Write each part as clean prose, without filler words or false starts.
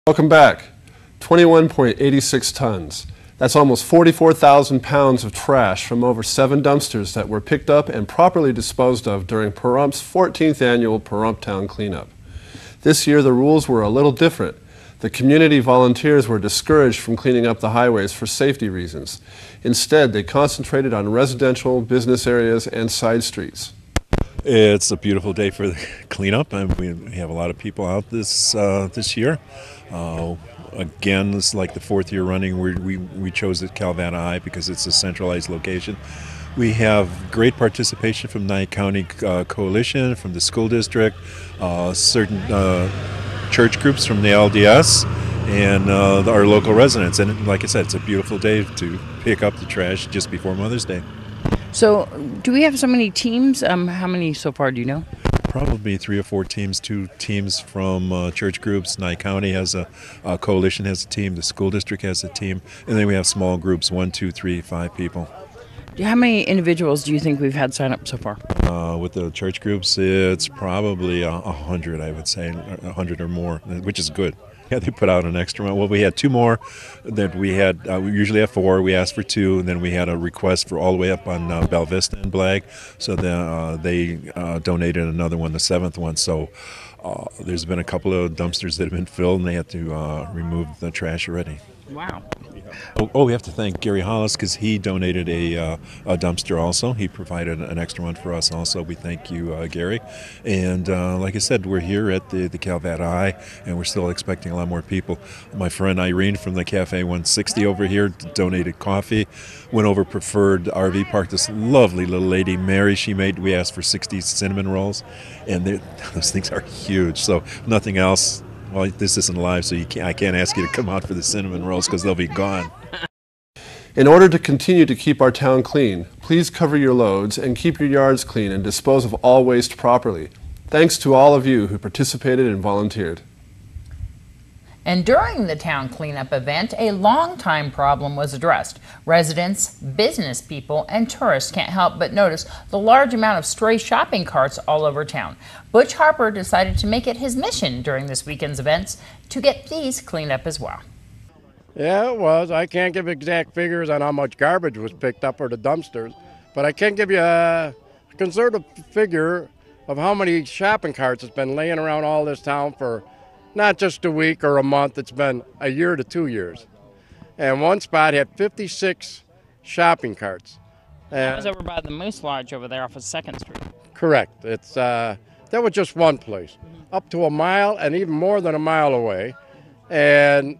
Welcome back. 21.86 tons. That's almost 44,000 pounds of trash from over 7 dumpsters that were picked up and properly disposed of during Pahrump's 14th annual Pahrump Town Cleanup. This year the rules were a little different. The community volunteers were discouraged from cleaning up the highways for safety reasons. Instead, they concentrated on residential, business areas, and side streets. It's a beautiful day for the cleanup, and we have a lot of people out this year. Again, it's like the 4th year running. We chose the Calvada High because it's a centralized location. We have great participation from Nye County Coalition, from the school district, certain church groups from the LDS, and our local residents. And like I said, it's a beautiful day to pick up the trash just before Mother's Day. So, do we have so many teams? How many so far do you know? Probably 3 or 4 teams, 2 teams from church groups. Nye County has a coalition has a team, the school district has a team, and then we have small groups, 1, 2, 3, 5 people. How many individuals do you think we've had sign up so far? With the church groups, it's probably 100, I would say, 100 or more, which is good. Yeah, they put out an extra one. Well, we had 2 more that we had. We usually have 4. We asked for 2, and then we had a request for all the way up on Belle Vista and Blag. So then they donated another one, the 7th one. So there's been a couple of dumpsters that have been filled, and they had to remove the trash already. Wow. Oh, we have to thank Gary Hollis because he donated a dumpster also. He provided an extra one for us also. We thank you, Gary. And like I said, we're here at the Calvada High, and we're still expecting a lot more people. My friend Irene from the Cafe 160 over here donated coffee. Went over Preferred RV Park. This lovely little lady, Mary, we asked for 60 cinnamon rolls, and those things are huge. So nothing else. Well, this isn't live, so I can't ask you to come out for the cinnamon rolls because they'll be gone. In order to continue to keep our town clean, please cover your loads and keep your yards clean and dispose of all waste properly. Thanks to all of you who participated and volunteered. And during the town cleanup event, a long-time problem was addressed. Residents, business people, and tourists can't help but notice the large amount of stray shopping carts all over town. Butch Harper decided to make it his mission during this weekend's events to get these cleaned up as well. Yeah, it was. I can't give exact figures on how much garbage was picked up or the dumpsters, but I can give you a conservative figure of how many shopping carts has been laying around all this town for not just a week or a month, it's been a year to 2 years. And one spot had 56 shopping carts. That was over by the Moose Lodge over there off of 2nd Street. Correct. That was just one place. Up to a mile and even more than a mile away. And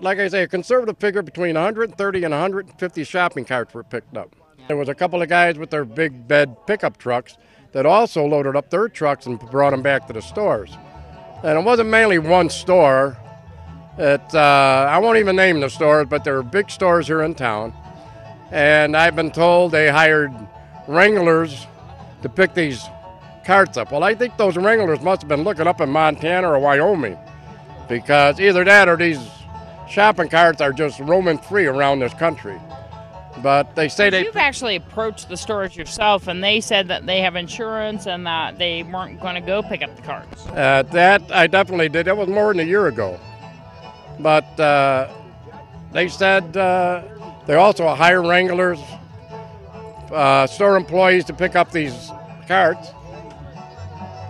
like I say, a conservative figure between 130 and 150 shopping carts were picked up. There was a couple of guys with their big bed pickup trucks that also loaded up their trucks and brought them back to the stores. And it wasn't mainly one store. I won't even name the stores, but there are big stores here in town. And I've been told they hired wranglers to pick these carts up. Well, I think those wranglers must have been looking up in Montana or Wyoming, because either that or these shopping carts are just roaming free around this country. But they say You've actually approached the stores yourself, and they said that they have insurance and that they weren't going to go pick up the carts. That I definitely did. That was more than a year ago. But they said they also hire wranglers, store employees to pick up these carts.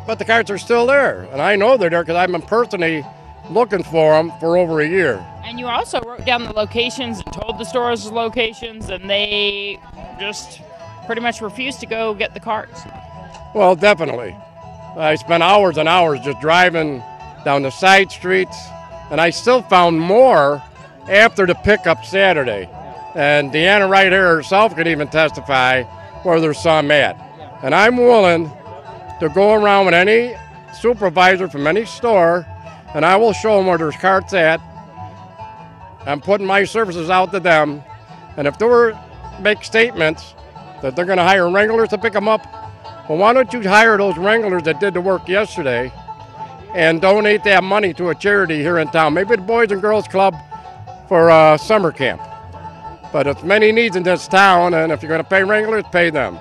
But the carts are still there, and I know they're there because I've been personally looking for them for over a year. And you also wrote down the locations and told the stores the locations, and they just pretty much refused to go get the carts. Well, definitely. I spent hours and hours just driving down the side streets, and I still found more after the pickup Saturday. And Deanna right here herself could even testify where there's some at. And I'm willing to go around with any supervisor from any store, and I will show them where there's carts at. I'm putting my services out to them, and if they make statements that they're going to hire wranglers to pick them up, well, why don't you hire those wranglers that did the work yesterday and donate that money to a charity here in town, maybe the Boys and Girls Club for summer camp. But it's many needs in this town, and if you're going to pay wranglers, pay them.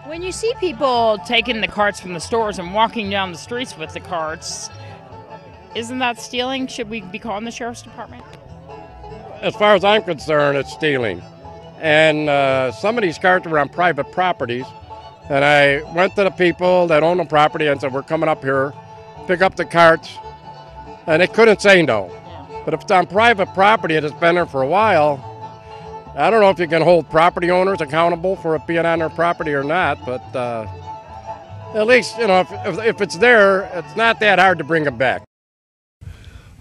When you see people taking the carts from the stores and walking down the streets with the carts, Isn't that stealing? Should we be calling the sheriff's department? As far as I'm concerned, it's stealing. And some of these carts were on private properties. And I went to the people that own the property and said, we're coming up here, pick up the carts. And they couldn't say no. But if it's on private property and it's been there for a while, I don't know if you can hold property owners accountable for it being on their property or not. But at least, you know, if it's there, it's not that hard to bring it back.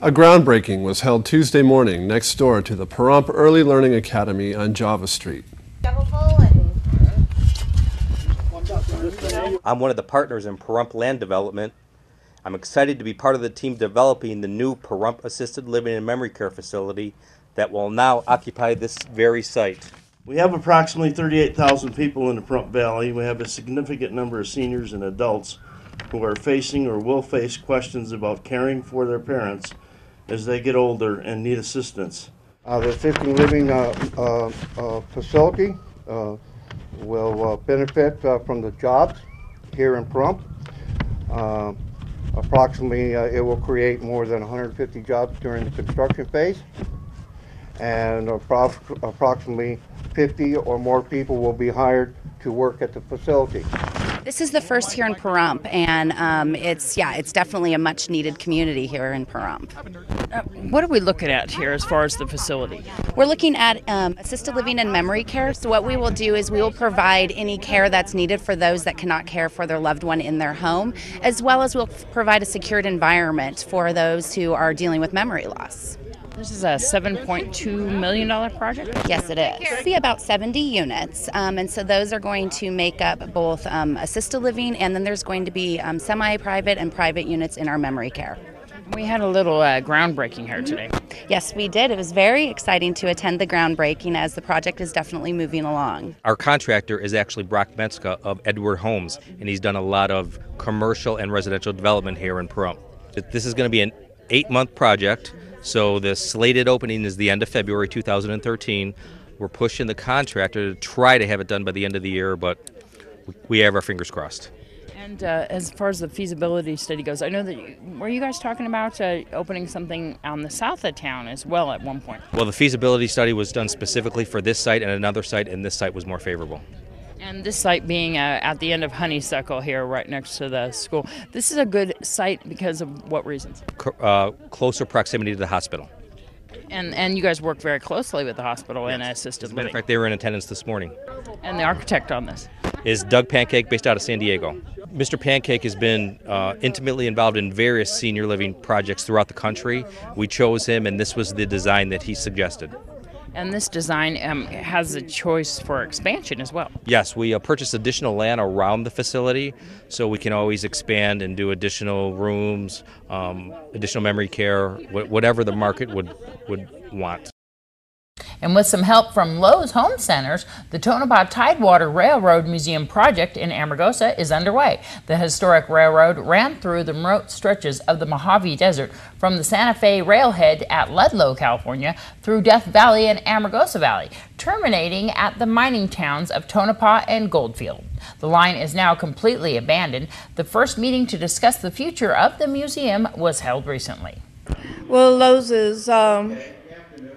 A groundbreaking was held Tuesday morning next door to the Pahrump Early Learning Academy on Java Street. I'm one of the partners in Pahrump Land Development. I'm excited to be part of the team developing the new Pahrump Assisted Living and Memory Care Facility that will now occupy this very site. We have approximately 38,000 people in the Pahrump Valley. We have a significant number of seniors and adults who are facing or will face questions about caring for their parents as they get older and need assistance. The assisted living facility will benefit from the jobs here in Pahrump. Approximately, it will create more than 150 jobs during the construction phase, and approximately 50 or more people will be hired to work at the facility. This is the first here in Pahrump, and it's definitely a much needed community here in Pahrump. What are we looking at here as far as the facility? We're looking at assisted living and memory care. So what we will do is we will provide any care that's needed for those that cannot care for their loved one in their home, as well as we'll provide a secured environment for those who are dealing with memory loss. This is a $7.2 million project? Yes, it is. It'll be about 70 units, and so those are going to make up both assisted living, and then there's going to be semi-private and private units in our memory care. We had a little groundbreaking here today. Yes, we did. It was very exciting to attend the groundbreaking as the project is definitely moving along. Our contractor is actually Brock Metzka of Edward Homes, and he's done a lot of commercial and residential development here in Pahrump. This is going to be an 8-month project. So the slated opening is the end of February 2013. We're pushing the contractor to try to have it done by the end of the year, but we have our fingers crossed. And as far as the feasibility study goes, I know that were you guys talking about opening something on the south of town as well at one point? Well, the feasibility study was done specifically for this site and another site, and this site was more favorable. And this site being at the end of Honeysuckle here, right next to the school. This is a good site because of what reasons? Closer proximity to the hospital. And you guys work very closely with the hospital and assisted living. As a matter of fact, they were in attendance this morning. And the architect on this? Is Doug Pancake, based out of San Diego. Mr. Pancake has been intimately involved in various senior living projects throughout the country. We chose him, and this was the design that he suggested. And this design has a choice for expansion as well. Yes, we purchased additional land around the facility, so we can always expand and do additional rooms, additional memory care, whatever the market would want. And with some help from Lowe's Home Centers, the Tonopah Tidewater Railroad Museum project in Amargosa is underway. The historic railroad ran through the remote stretches of the Mojave Desert from the Santa Fe railhead at Ludlow, California, through Death Valley and Amargosa Valley, terminating at the mining towns of Tonopah and Goldfield. The line is now completely abandoned. The first meeting to discuss the future of the museum was held recently. Well, Lowe's is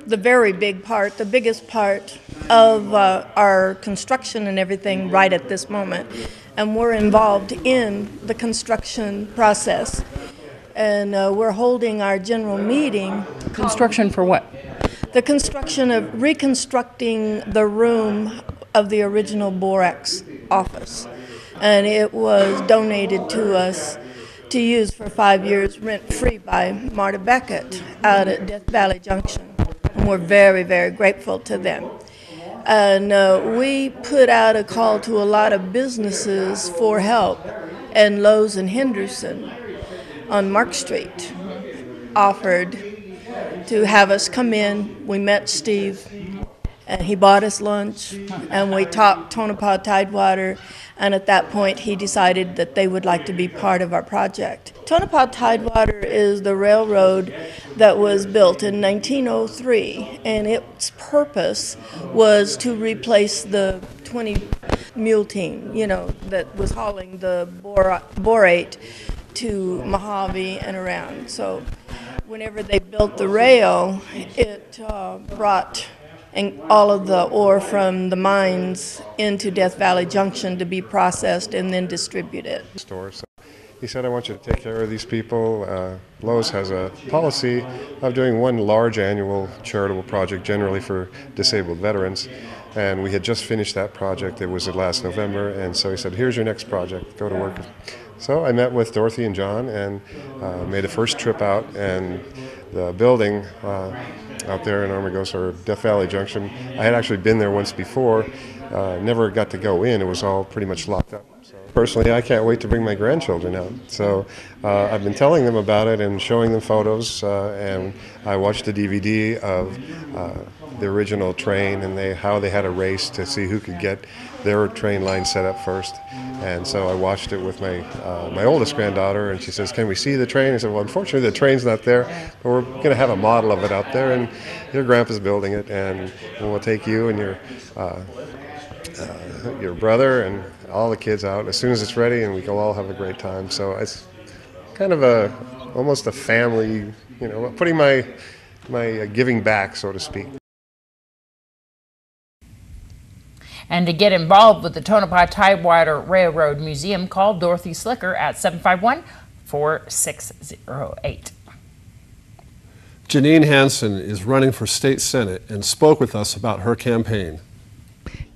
the very big part, the biggest part of our construction and everything right at this moment. And we're involved in the construction process. And we're holding our general meeting. Construction for what? The construction of reconstructing the room of the original Borax office. And it was donated to us to use for 5 years rent-free by Marta Beckett out at Death Valley Junction. And we're very, very grateful to them. And we put out a call to a lot of businesses for help, and Lowe's and Henderson on Mark Street offered to have us come in. We met Steve, and he bought us lunch, and we talked Tonopah Tidewater, and at that point he decided that they would like to be part of our project. Tonopah Tidewater is the railroad that was built in 1903, and its purpose was to replace the 20 mule team, that was hauling the borate to Mojave and around. So whenever they built the rail, it brought all of the ore from the mines into Death Valley Junction to be processed and then distributed. So he said, I want you to take care of these people. Lowe's has a policy of doing one large annual charitable project, generally for disabled veterans. And we had just finished that project. It was last November. And so he said, here's your next project. Go to work. So I met with Dorothy and John and made a first trip out. And the building out there in Armagosa, or Death Valley Junction, I had actually been there once before. Never got to go in. It was all pretty much locked up. Personally, I can't wait to bring my grandchildren out. So I've been telling them about it and showing them photos, and I watched the DVD of the original train and how they had a race to see who could get their train line set up first. And so I watched it with my oldest granddaughter, and she says, can we see the train? I said, well, unfortunately the train's not there, but we're going to have a model of it out there, and your grandpa's building it, and we'll take you and your brother and all the kids out as soon as it's ready, and we can all have a great time. So it's kind of almost a family, putting my giving back, so to speak. And to get involved with the Tonopah Tidewater Railroad Museum, call Dorothy Slikker at 751-4608. Janine Hansen is running for state senate and spoke with us about her campaign.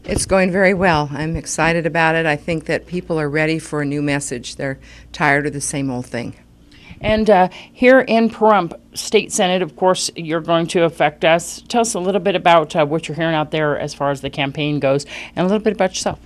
It's going very well. I'm excited about it. I think that people are ready for a new message. They're tired of the same old thing. And here in Pahrump State Senate, of course, you're going to affect us. Tell us a little bit about what you're hearing out there as far as the campaign goes, and a little bit about yourself.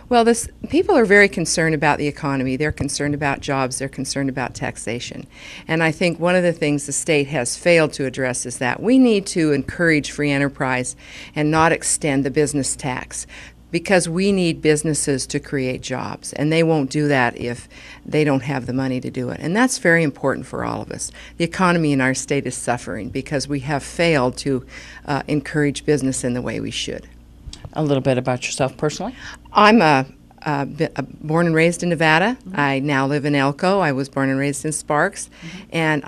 Well, people are very concerned about the economy. They're concerned about jobs. They're concerned about taxation. And I think one of the things the state has failed to address is that we need to encourage free enterprise and not extend the business tax, because we need businesses to create jobs, and they won't do that if they don't have the money to do it. And that's very important for all of us. The economy in our state is suffering because we have failed to encourage business in the way we should. A little bit about yourself personally. I'm born and raised in Nevada. Mm-hmm. I now live in Elko. I was born and raised in Sparks. Mm-hmm. And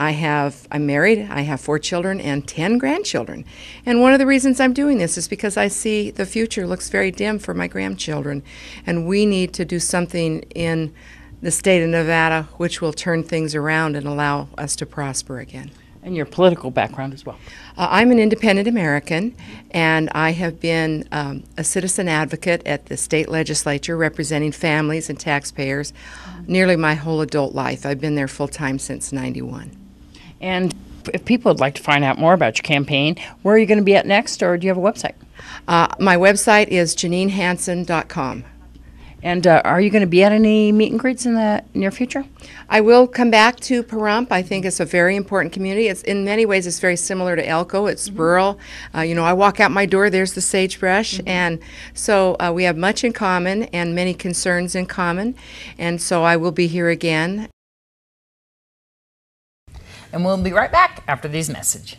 I'm married. I have 4 children and 10 grandchildren. And one of the reasons I'm doing this is because I see the future looks very dim for my grandchildren. And we need to do something in the state of Nevada which will turn things around and allow us to prosper again. And your political background as well. I'm an independent American, and I have been a citizen advocate at the state legislature representing families and taxpayers nearly my whole adult life. I've been there full-time since '91. And if people would like to find out more about your campaign, where are you going to be at next, or do you have a website? My website is janinehansen.com. And are you going to be at any meet and greets in the near future? I will come back to Pahrump. I think it's a very important community. It's in many ways it's very similar to Elko. It's rural. I walk out my door, there's the sagebrush, and so we have much in common and many concerns in common. And so I will be here again. And we'll be right back after these messages.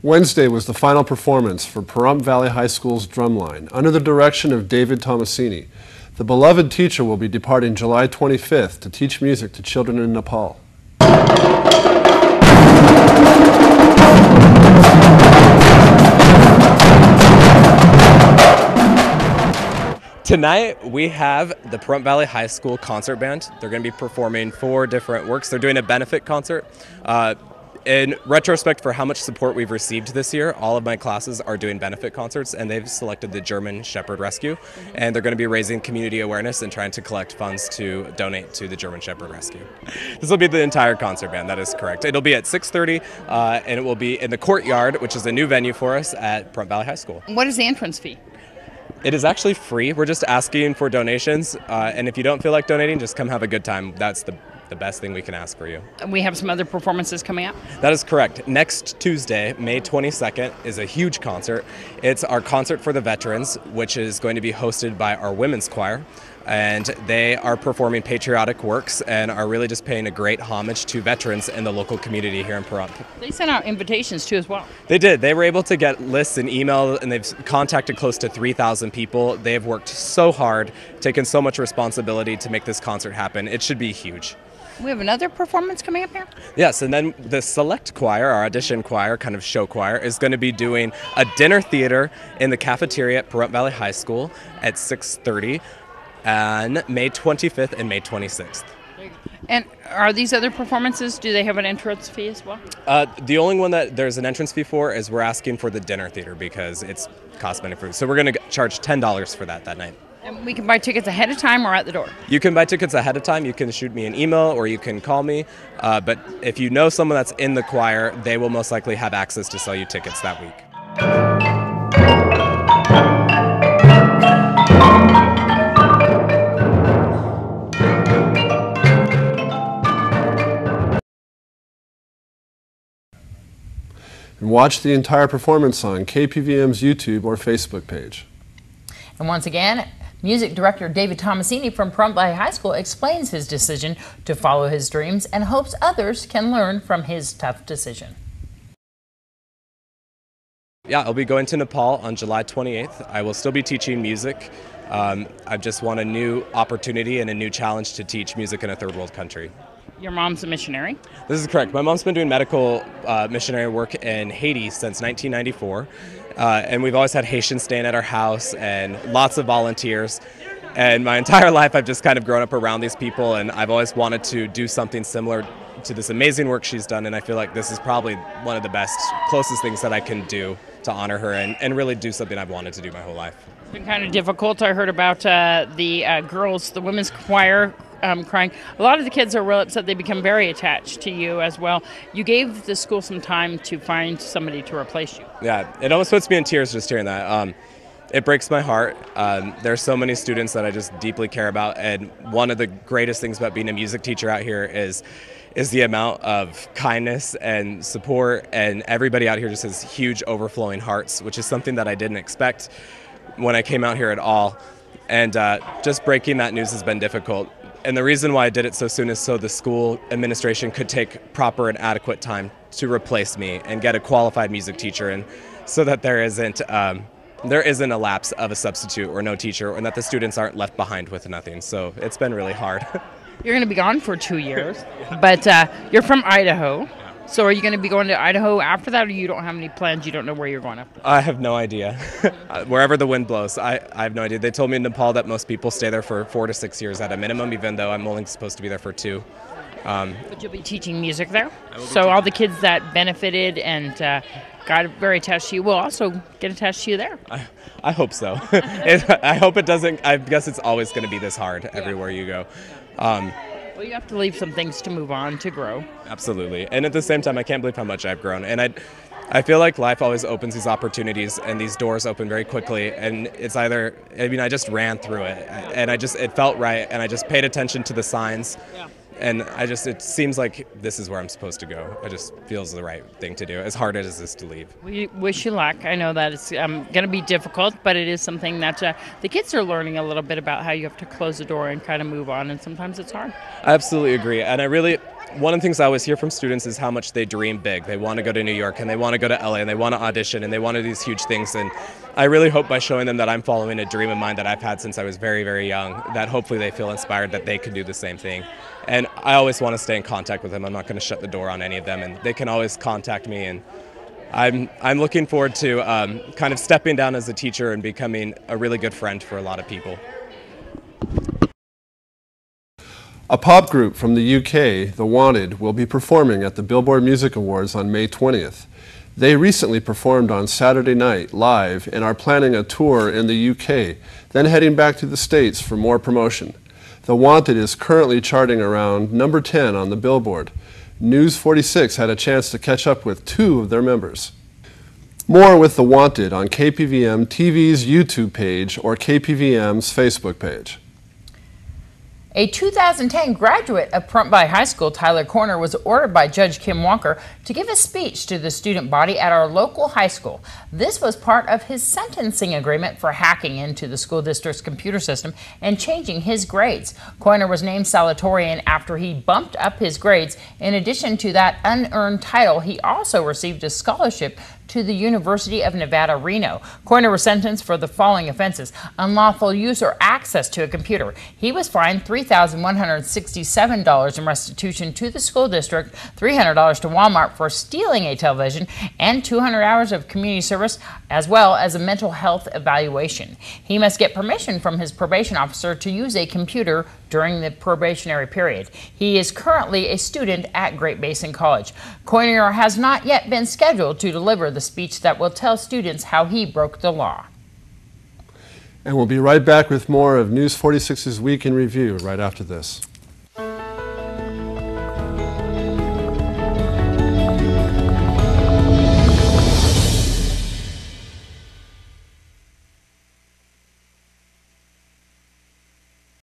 Wednesday was the final performance for Pahrump Valley High School's Drumline, under the direction of David Tomasini. The beloved teacher will be departing July 25th to teach music to children in Nepal. Tonight we have the Pahrump Valley High School Concert Band. They're going to be performing 4 different works. They're doing a benefit concert. In retrospect for how much support we've received this year, all of my classes are doing benefit concerts, and they've selected the German Shepherd Rescue, and they're going to be raising community awareness and trying to collect funds to donate to the German Shepherd Rescue. This will be the entire concert band, that is correct. It'll be at 6:30, and it will be in the courtyard, which is a new venue for us at Pahrump Valley High School. What is the entrance fee? It is actually free. We're just asking for donations, and if you don't feel like donating, just come have a good time. That's the best thing we can ask for you. We have some other performances coming up? That is correct. Next Tuesday, May 22nd, is a huge concert. It's our concert for the veterans, which is going to be hosted by our women's choir. And they are performing patriotic works and are really just paying a great homage to veterans in the local community here in Pahrump. They sent out invitations too as well. They did. They were able to get lists and email, and they've contacted close to 3,000 people. They have worked so hard, taken so much responsibility to make this concert happen. It should be huge. We have another performance coming up here? Yes, and then the select choir, our audition choir, kind of show choir, is going to be doing a dinner theater in the cafeteria at Pahrump Valley High School at 6:30 on May 25th and May 26th. And are these other performances, do they have an entrance fee as well? The only one that there's an entrance fee for is we're asking for the dinner theater because it's cost benefit. So we're going to charge $10 for that night. And we can buy tickets ahead of time or at the door? You can buy tickets ahead of time. You can shoot me an email or you can call me. But if you know someone that's in the choir, they will most likely have access to sell you tickets that week. And watch the entire performance on KPVM's YouTube or Facebook page. And once again, music director David Tomasini from Pahrump Valley High School explains his decision to follow his dreams and hopes others can learn from his tough decision. Yeah, I'll be going to Nepal on July 28th. I will still be teaching music. I just want a new opportunity and a new challenge to teach music in a third world country. Your mom's a missionary? This is correct. My mom's been doing medical missionary work in Haiti since 1994. And we've always had Haitians staying at our house and lots of volunteers. And my entire life I've just kind of grown up around these people, and I've always wanted to do something similar to this amazing work she's done, and I feel like this is probably one of the best, closest things that I can do to honor her and really do something I've wanted to do my whole life. It's been kind of difficult. I heard about the girls, the women's choir, crying. A lot of the kids are real upset. They become very attached to you as well. You gave the school some time to find somebody to replace you. Yeah, it almost puts me in tears just hearing that. It breaks my heart. There's so many students that I just deeply care about, and one of the greatest things about being a music teacher out here is the amount of kindness and support, and everybody out here just has huge overflowing hearts, which is something that I didn't expect when I came out here at all. And just breaking that news has been difficult. And the reason why I did it so soon is so the school administration could take proper and adequate time to replace me and get a qualified music teacher, and so that there isn't a lapse of a substitute or no teacher, and that the students aren't left behind with nothing. So it's been really hard. You're going to be gone for 2 years, but you're from Idaho. So are you going to be going to Idaho after that, or you don't have any plans? You don't know where you're going after that? I have no idea. Wherever the wind blows, I have no idea. They told me in Nepal that most people stay there for 4 to 6 years at a minimum, even though I'm only supposed to be there for 2. But you'll be teaching music there? So all the kids that benefited and got very attached to you will also get attached to you there? I hope so. I hope it doesn't. I guess it's always going to be this hard everywhere you go. Well, you have to leave some things to move on, to grow. Absolutely. And at the same time, I can't believe how much I've grown. And I feel like life always opens these opportunities, and these doors open very quickly. And it's either, I just ran through it, and it felt right, and I just paid attention to the signs. Yeah. And it seems like this is where I'm supposed to go. It just feels the right thing to do, as hard as it is to leave. We wish you luck. I know that it's going to be difficult, but it is something that the kids are learning a little bit about how you have to close the door and kind of move on, and sometimes it's hard. I absolutely agree. And one of the things I always hear from students is how much they dream big. They want to go to New York, and they want to go to LA, and they want to audition, and they want to do these huge things. And I really hope by showing them that I'm following a dream of mine that I've had since I was very, very young, that hopefully they feel inspired that they can do the same thing. And I always want to stay in contact with them. I'm not going to shut the door on any of them, and they can always contact me. And I'm looking forward to kind of stepping down as a teacher and becoming a really good friend for a lot of people. A pop group from the UK, The Wanted, will be performing at the Billboard Music Awards on May 20th. They recently performed on Saturday night live and are planning a tour in the UK, then heading back to the States for more promotion. The Wanted is currently charting around number 10 on the Billboard. News 46 had a chance to catch up with 2 of their members. More with The Wanted on KPVM-TV's YouTube page or KPVM's Facebook page. A 2010 graduate of Pahrump High School, Tyler Corner, was ordered by Judge Kim Walker to give a speech to the student body at our local high school. This was part of his sentencing agreement for hacking into the school district's computer system and changing his grades. Corner was named salutatorian after he bumped up his grades. In addition to that unearned title, he also received a scholarship to the University of Nevada, Reno. Corner was sentenced for the following offenses: unlawful use or access to a computer. He was fined $3,167 in restitution to the school district, $300 to Walmart for stealing a television, and 200 hours of community service, as well as a mental health evaluation. He must get permission from his probation officer to use a computer during the probationary period. He is currently a student at Great Basin College. Corner has not yet been scheduled to deliver the speech that will tell students how he broke the law. And we'll be right back with more of News 46's Week in Review right after this.